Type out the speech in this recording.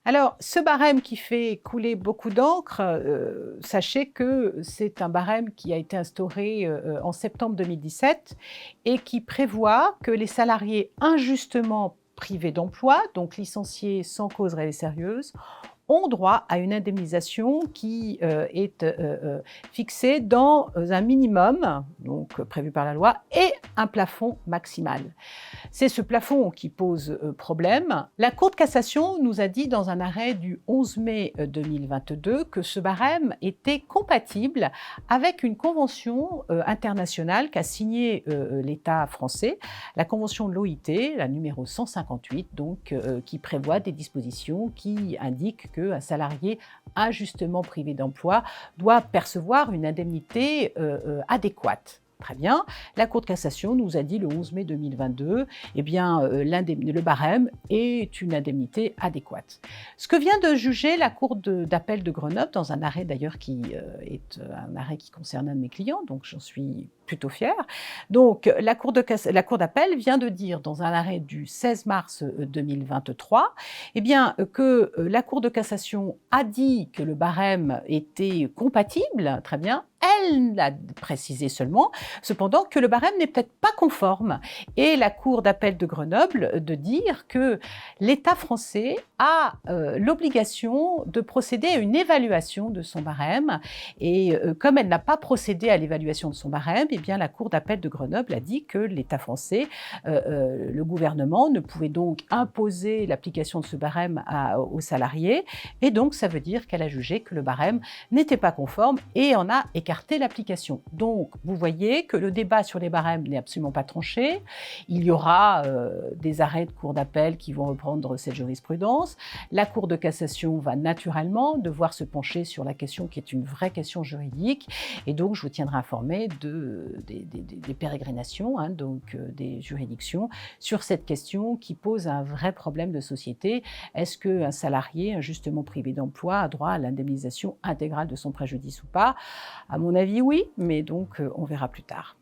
Alors, ce barème qui fait couler beaucoup d'encre, sachez que c'est un barème qui a été instauré, en septembre 2017 et qui prévoit que les salariés injustement privés d'emploi, donc licenciés sans cause réelle et sérieuse, ont droit à une indemnisation qui est fixée dans un minimum, donc prévu par la loi, et un plafond maximal. C'est ce plafond qui pose problème. La Cour de cassation nous a dit dans un arrêt du 11 mai 2022 que ce barème était compatible avec une convention internationale qu'a signée l'État français, la convention de l'OIT, la numéro 158, donc, qui prévoit des dispositions qui indiquent qu'un salarié injustement privé d'emploi doit percevoir une indemnité adéquate. Très bien. La Cour de cassation nous a dit le 11 mai 2022, eh bien, le barème est une indemnité adéquate. Ce que vient de juger la Cour d'appel de Grenoble, dans un arrêt d'ailleurs qui est un arrêt qui concerne un de mes clients, donc j'en suis plutôt fière. Donc, la Cour d'appel vient de dire, dans un arrêt du 16 mars 2023, eh bien, que la Cour de cassation a dit que le barème était compatible, très bien. Elle l'a précisé seulement, cependant que le barème n'est peut-être pas conforme. Et la Cour d'appel de Grenoble de dire que l'État français a l'obligation de procéder à une évaluation de son barème. Et comme elle n'a pas procédé à l'évaluation de son barème, eh bien, la Cour d'appel de Grenoble a dit que l'État français, le gouvernement, ne pouvait donc imposer l'application de ce barème aux salariés. Et donc, ça veut dire qu'elle a jugé que le barème n'était pas conforme et en a écarté l'application. Donc, vous voyez que le débat sur les barèmes n'est absolument pas tranché. Il y aura des arrêts de cour d'appel qui vont reprendre cette jurisprudence. La Cour de cassation va naturellement devoir se pencher sur la question qui est une vraie question juridique. Et donc, je vous tiendrai informé des pérégrinations, hein, donc des juridictions, sur cette question qui pose un vrai problème de société. Est-ce qu'un salarié injustement privé d'emploi a droit à l'indemnisation intégrale de son préjudice ou pas? À mon avis, oui, mais donc on verra plus tard.